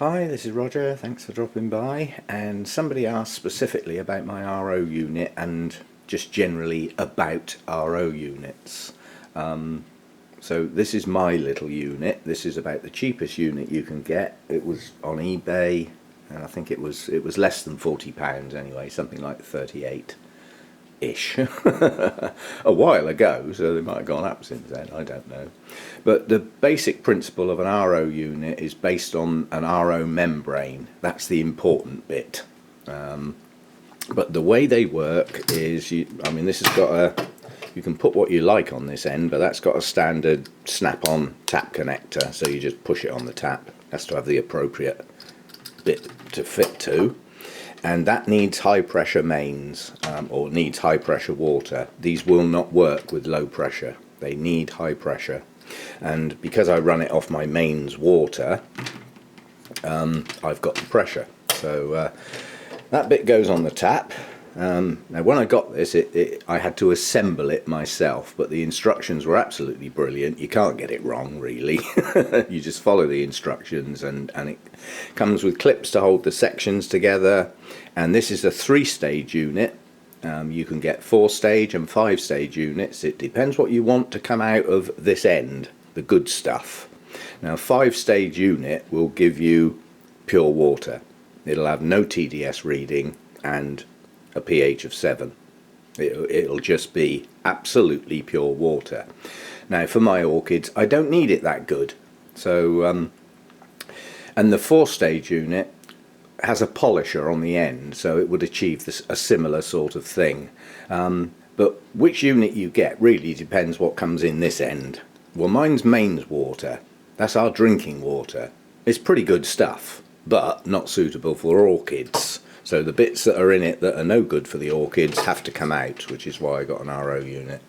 Hi, this is Roger. Thanks for dropping by. And somebody asked specifically about my RO unit and just generally about RO units. So this is my little unit. This is about the cheapest unit you can get. It was on eBay, and I think it was less than £40 anyway, something like 38-ish. A while ago, so they might have gone up since then, I don't know. But the basic principle of an RO unit is based on an RO membrane. That's the important bit. But the way they work is, this has got you can put what you like on this end, but that's got a standard snap-on tap connector, so you just push it on the tap. It has to have the appropriate bit to fit to. And that needs high pressure mains, or needs high pressure water. These will not work with low pressure. They need high pressure. And because I run it off my mains water, I've got the pressure. So that bit goes on the tap. Now when I got this, I had to assemble it myself, but the instructions were absolutely brilliant. You can't get it wrong, really. You just follow the instructions, and it comes with clips to hold the sections together. And this is a 3-stage unit. You can get 4-stage and 5-stage units. It depends what you want to come out of this end, the good stuff. Now, 5-stage unit will give you pure water. It'll have no TDS reading and a pH of 7. It'll just be absolutely pure water. Now, for my orchids, I don't need it that good. So, and the 4-stage unit has a polisher on the end, so it would achieve a similar sort of thing. But which unit you get really depends what comes in this end. Well, mine's mains water. That's our drinking water. It's pretty good stuff, but not suitable for orchids. So the bits that are in it that are no good for the orchids have to come out, which is why I got an RO unit.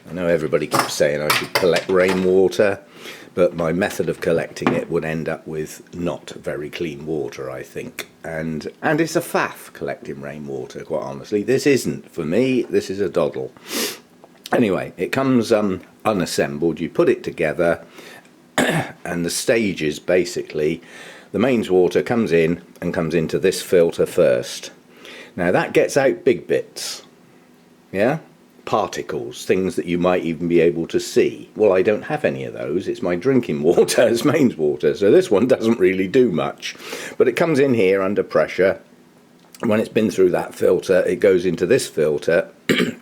I know everybody keeps saying I should collect rainwater, but my method of collecting it would end up with not very clean water, I think. And it's a faff collecting rainwater, quite honestly. This isn't, for me, this is a doddle. Anyway, it comes unassembled. You put it together, and the stages basically, the mains water comes in and comes into this filter first. Now that gets out big bits, yeah? Particles, things that you might even be able to see. Well, I don't have any of those. It's my drinking water, it's mains water, so this one doesn't really do much. But it comes in here under pressure. When it's been through that filter, it goes into this filter,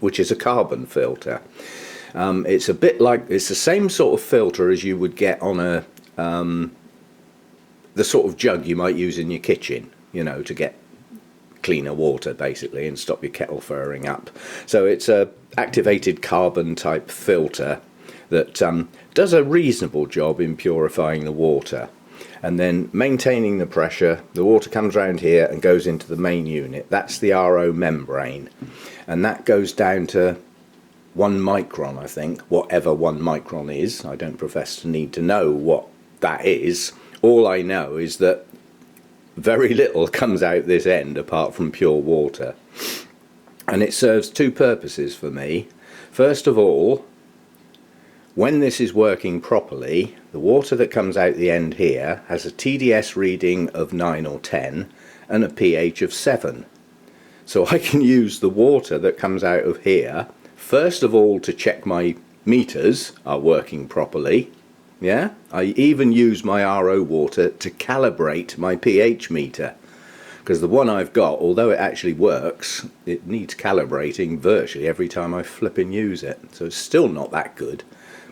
which is a carbon filter. It's a bit like, it's the same sort of filter as you would get on a the sort of jug you might use in your kitchen, you know, to get cleaner water basically and stop your kettle furring up. So it's a activated carbon type filter that does a reasonable job in purifying the water, and then maintaining the pressure. The water comes around here and goes into the main unit. That's the RO membrane, and that goes down to 1 micron, I think, whatever 1 micron is. I don't profess to need to know what that is. All I know is that very little comes out this end apart from pure water, and it serves 2 purposes for me. First of all, when this is working properly, the water that comes out the end here has a TDS reading of 9 or 10 and a pH of 7. So I can use the water that comes out of here first of all to check my meters are working properly. Yeah, I even use my RO water to calibrate my pH meter, because the one I've got, although it actually works, it needs calibrating virtually every time I flip and use it. So it's still not that good,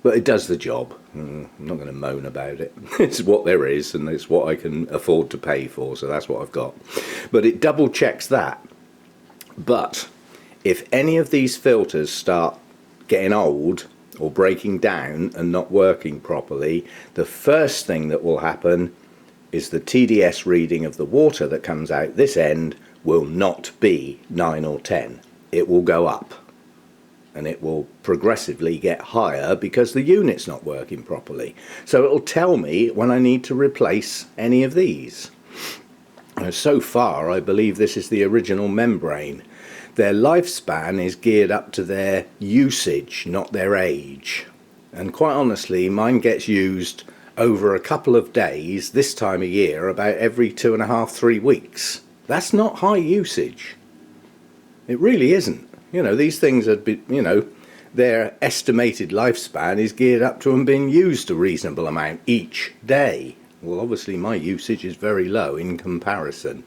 but it does the job. I'm not going to moan about it. It's what there is, and it's what I can afford to pay for, so that's what I've got. But it double checks that. But if any of these filters start getting old or breaking down and not working properly, the first thing that will happen is the TDS reading of the water that comes out this end will not be 9 or 10. It will go up, and it will progressively get higher because the unit's not working properly. So it'll tell me when I need to replace any of these. So far, I believe this is the original membrane. Their lifespan is geared up to their usage, not their age. And quite honestly, mine gets used over a couple of days this time of year, about every 2.5, 3 weeks. That's not high usage. It really isn't. You know, these things are, you know, their estimated lifespan is geared up to them being used a reasonable amount each day. Well, obviously my usage is very low in comparison.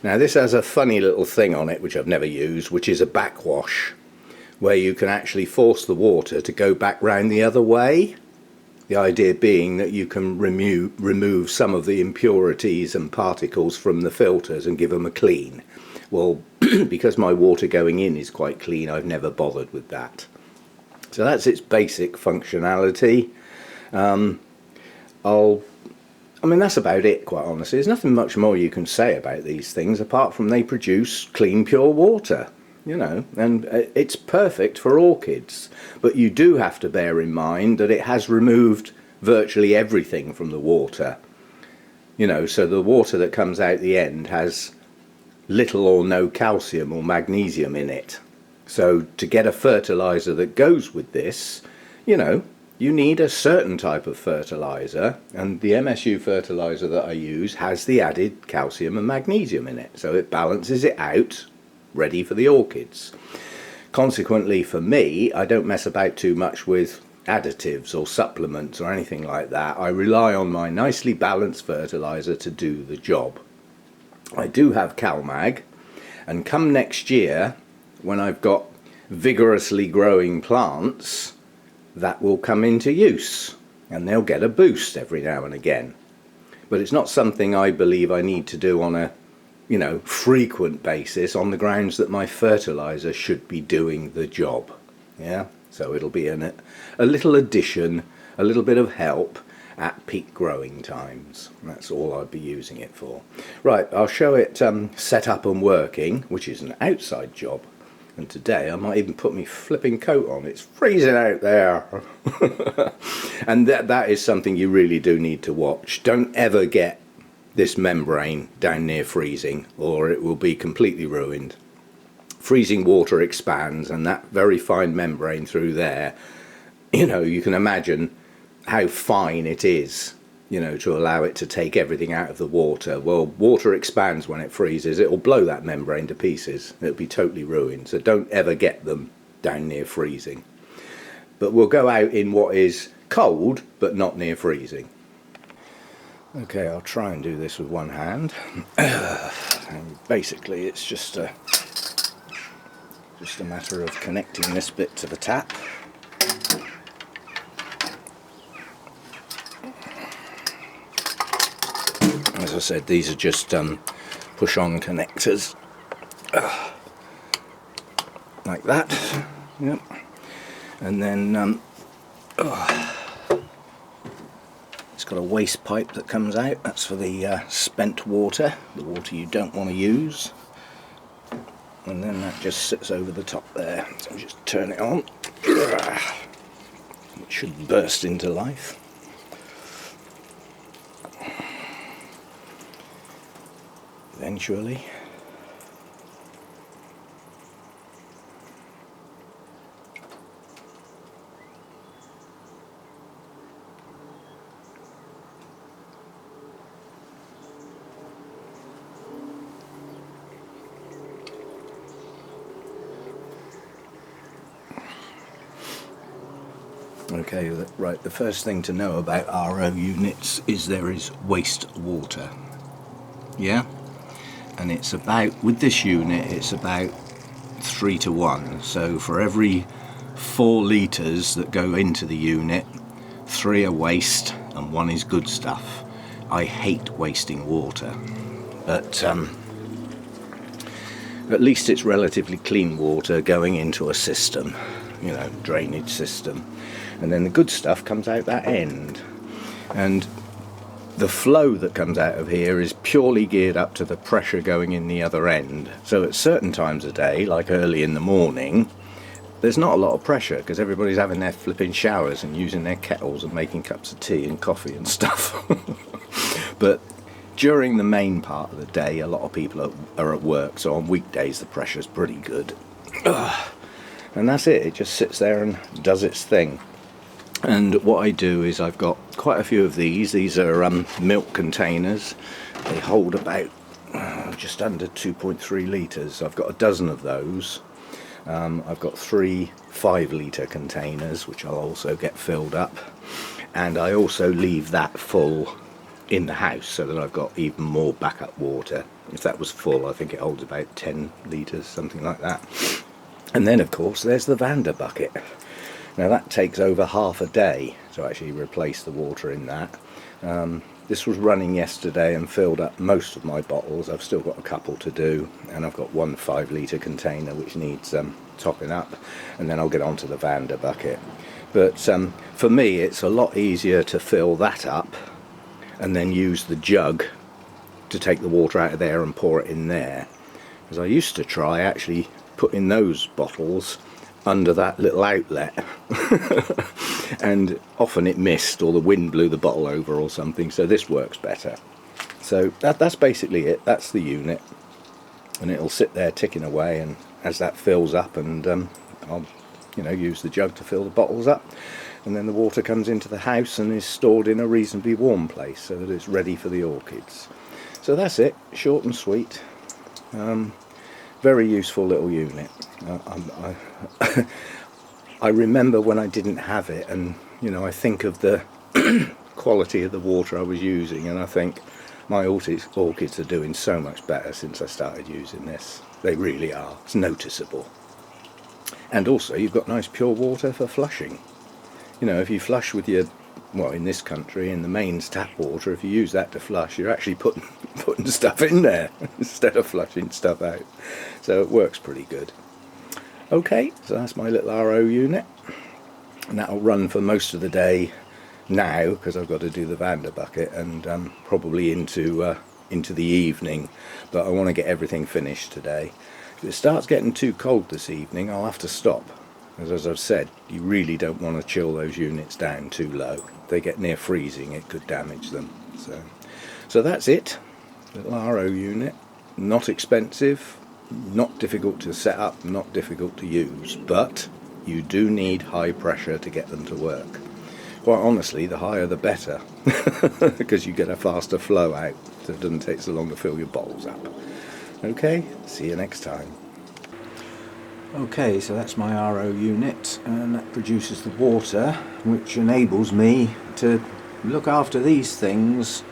Now this has a funny little thing on it which I've never used, which is a backwash, where you can actually force the water to go back round the other way. The idea being that you can remove some of the impurities and particles from the filters and give them a clean. Well, because my water going in is quite clean, I've never bothered with that. So that's its basic functionality. I mean, that's about it, quite honestly. There's nothing much more you can say about these things apart from they produce clean, pure water, you know, and it's perfect for orchids. But you do have to bear in mind that it has removed virtually everything from the water. You know, so the water that comes out the end has little or no calcium or magnesium in it. So to get a fertilizer that goes with this, you know, you need a certain type of fertilizer, and the MSU fertilizer that I use has the added calcium and magnesium in it, so it balances it out, ready for the orchids. Consequently for me, I don't mess about too much with additives or supplements or anything like that. I rely on my nicely balanced fertilizer to do the job. I do have CalMag, and come next year, when I've got vigorously growing plants, that will come into use and they'll get a boost every now and again. But it's not something I believe I need to do on a, you know, frequent basis, on the grounds that my fertilizer should be doing the job. Yeah, so it'll be a little addition, a little bit of help at peak growing times. That's all I'd be using it for. Right, I'll show it set up and working, which is an outside job. And today I might even put my flipping coat on. It's freezing out there. And that is something you really do need to watch. Don't ever get this membrane down near freezing, or it will be completely ruined. Freezing water expands, and that very fine membrane through there, you know, you can imagine how fine it is, you know, to allow it to take everything out of the water. Well, water expands when it freezes. It'll blow that membrane to pieces. It'll be totally ruined. So don't ever get them down near freezing. But we'll go out in what is cold, but not near freezing. Okay, I'll try and do this with one hand. And basically, it's just a matter of connecting this bit to the tap. As I said, these are just push-on connectors, like that. Yep. And then it's got a waste pipe that comes out. That's for the spent water, the water you don't want to use. And then that just sits over the top there. So just turn it on. It should burst into life. Eventually. Okay, right, the first thing to know about RO units is there is waste water. Yeah? And it's about, with this unit, it's about 3 to 1. So for every 4 litres that go into the unit, 3 are waste and 1 is good stuff. I hate wasting water, but at least it's relatively clean water going into a system, you know, drainage system. And then the good stuff comes out that end. And the flow that comes out of here is purely geared up to the pressure going in the other end. So at certain times of day, like early in the morning, there's not a lot of pressure because everybody's having their flipping showers and using their kettles and making cups of tea and coffee and stuff. But during the main part of the day, a lot of people are at work, so on weekdays the pressure's pretty good. And that's it, it just sits there and does its thing. And what I do is I've got quite a few of these. These are milk containers. They hold about just under 2.3 litres. I've got a dozen of those. I've got 3 5-litre containers, which I'll also get filled up. And I also leave that full in the house so that I've got even more backup water. If that was full, I think it holds about 10 litres, something like that. And then, of course, there's the Vanda bucket. Now that takes over half a day to actually replace the water in that. This was running yesterday and filled up most of my bottles. I've still got a couple to do, and I've got 1 5-litre container which needs topping up, and then I'll get onto the Vanda bucket. But for me it's a lot easier to fill that up and then use the jug to take the water out of there and pour it in there. Because I used to try actually putting those bottles under that little outlet and often it missed, or the wind blew the bottle over or something, so this works better. So that's basically it. That's the unit, and it'll sit there ticking away, and as that fills up, and I'll use the jug to fill the bottles up, and then the water comes into the house and is stored in a reasonably warm place so that it's ready for the orchids. So that's it, short and sweet. Very useful little unit. I remember when I didn't have it, and I think of the quality of the water I was using, and I think my orchids are doing so much better since I started using this. They really are. It's noticeable. And also you've got nice pure water for flushing. If you flush with your, well, in this country, in the mains tap water, if you use that to flush, you're actually putting stuff in there instead of flushing stuff out. So it works pretty good. Okay, so that's my little RO unit, and that'll run for most of the day now because I've got to do the Vanda bucket, and probably into the evening, but I want to get everything finished today. If it starts getting too cold this evening, I'll have to stop, because as I've said, you really don't want to chill those units down too low. If they get near freezing, it could damage them. So that's it. Little RO unit, not expensive, not difficult to set up, not difficult to use, but you do need high pressure to get them to work. Quite honestly, the higher the better, because you get a faster flow out, so it doesn't take so long to fill your bottles up. Okay, see you next time. Okay, so that's my RO unit, and that produces the water, which enables me to look after these things,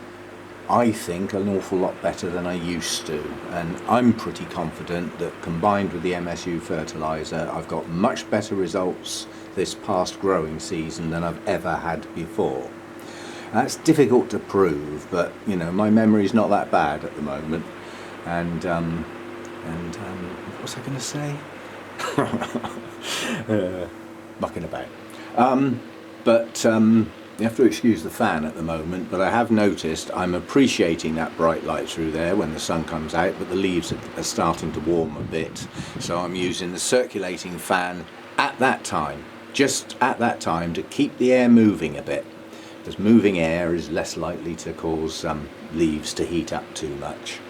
I think, an awful lot better than I used to. And I'm pretty confident that combined with the MSU fertiliser, I've got much better results this past growing season than I've ever had before. That's difficult to prove, but my memory's not that bad at the moment. And what was I going to say? Mucking about. You have to excuse the fan at the moment, but I have noticed I'm appreciating that bright light through there when the sun comes out, but the leaves are starting to warm a bit. So I'm using the circulating fan at that time, just at that time, to keep the air moving a bit, because moving air is less likely to cause leaves to heat up too much.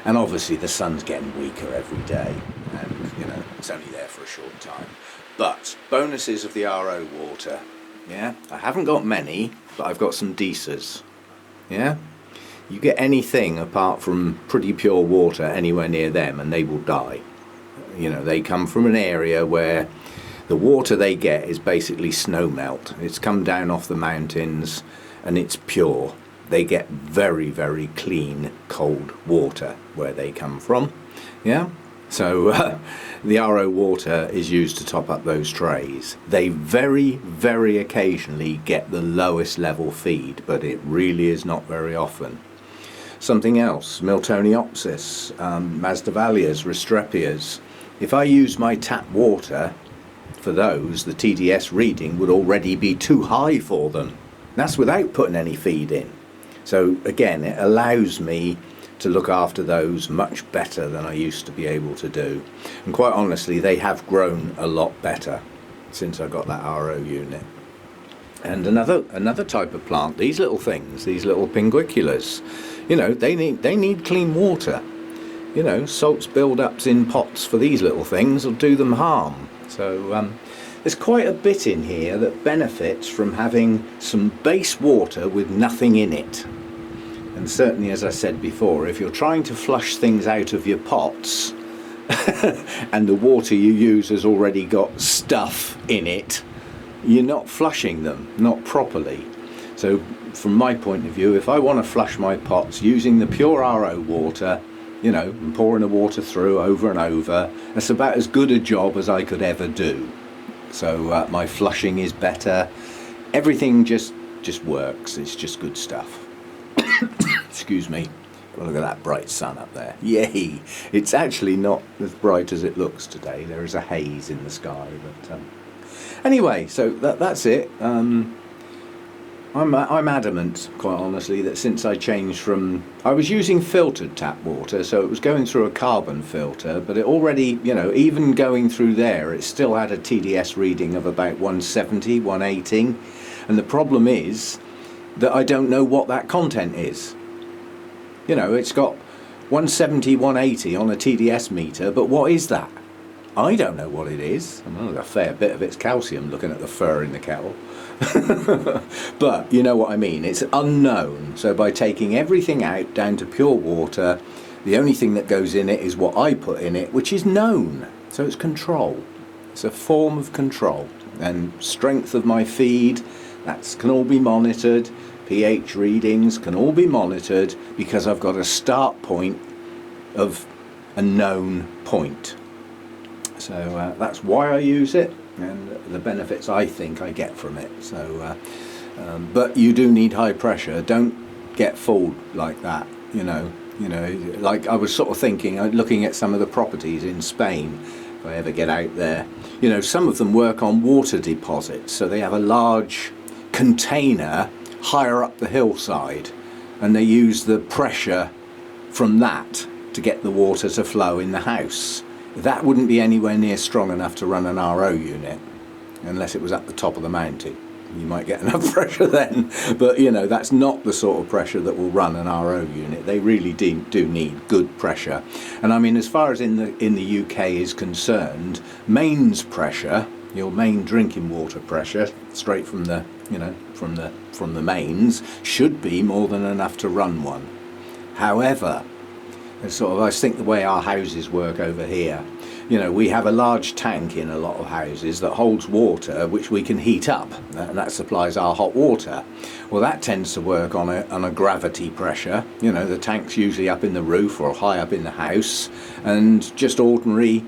And obviously the sun's getting weaker every day, and it's only there for a short time. But bonuses of the RO water. Yeah, I haven't got many, but I've got some decers. Yeah, you get anything apart from pretty pure water anywhere near them and they will die. They come from an area where the water they get is basically snow melt. It's come down off the mountains and it's pure. They get very, very clean, cold water where they come from. Yeah. So the RO water is used to top up those trays. They very, very occasionally get the lowest level feed, but it really is not very often. Something else, Miltoniopsis, Masdevallias, Restrepias. If I use my tap water for those, the TDS reading would already be too high for them. That's without putting any feed in. So again, it allows me to look after those much better than I used to be able to do. And quite honestly, they have grown a lot better since I got that RO unit. And another type of plant, these little things, these little pinguiculas, they need clean water. Salts build-ups in pots for these little things will do them harm. So there's quite a bit in here that benefits from having some base water with nothing in it. And certainly, as I said before, if you're trying to flush things out of your pots and the water you use has already got stuff in it, you're not flushing them, not properly. So from my point of view, if I want to flush my pots using the pure RO water, you know, and pouring the water through over and over, that's about as good a job as I could ever do. So my flushing is better. Everything just works. It's just good stuff. Excuse me. Well, look at that bright sun up there. Yay! It's actually not as bright as it looks today. There is a haze in the sky. But anyway, so that's it. I'm adamant, quite honestly, that since I changed from... I was using filtered tap water, so it was going through a carbon filter, but it already, you know, even going through there, it still had a TDS reading of about 170, 180. And the problem is that I don't know what that content is. You know, it's got 170, 180 on a TDS meter, but what is that? I don't know what it is. I mean, a fair bit of it's calcium looking at the fur in the kettle. But you know what I mean, it's unknown. So by taking everything out down to pure water, the only thing that goes in it is what I put in it, which is known. So it's control. It's a form of control. And strength of my feed, that can all be monitored. pH readings can all be monitored because I've got a start point of a known point. So that's why I use it, and the benefits I think I get from it. So but you do need high pressure. Don't get fooled like that, you know, like I was sort of thinking, looking at some of the properties in Spain, if I ever get out there, you know, some of them work on water deposits, so they have a large container higher up the hillside, and they use the pressure from that to get the water to flow in the house. That wouldn't be anywhere near strong enough to run an RO unit unless it was at the top of the mountain. You might get enough pressure then, but you know, that's not the sort of pressure that will run an RO unit. They really do need good pressure. And I mean, as far as in the UK is concerned, mains pressure, your main drinking water pressure, straight from the, you know, from the mains, should be more than enough to run one. However, sort of, I think the way our houses work over here, you know, we have a large tank in a lot of houses that holds water which we can heat up, and that supplies our hot water. Well, that tends to work on a gravity pressure. You know, the tank's usually up in the roof or high up in the house, and just ordinary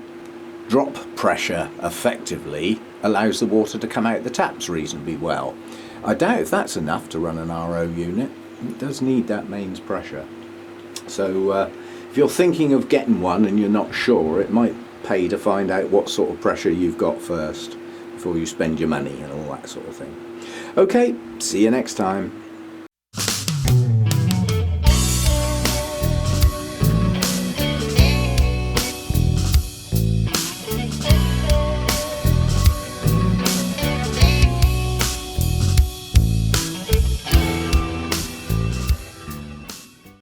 drop pressure effectively allows the water to come out the taps reasonably well. I doubt if that's enough to run an RO unit. It does need that mains pressure. So if you're thinking of getting one and you're not sure, it might pay to find out what sort of pressure you've got first before you spend your money and all that sort of thing. Okay, see you next time.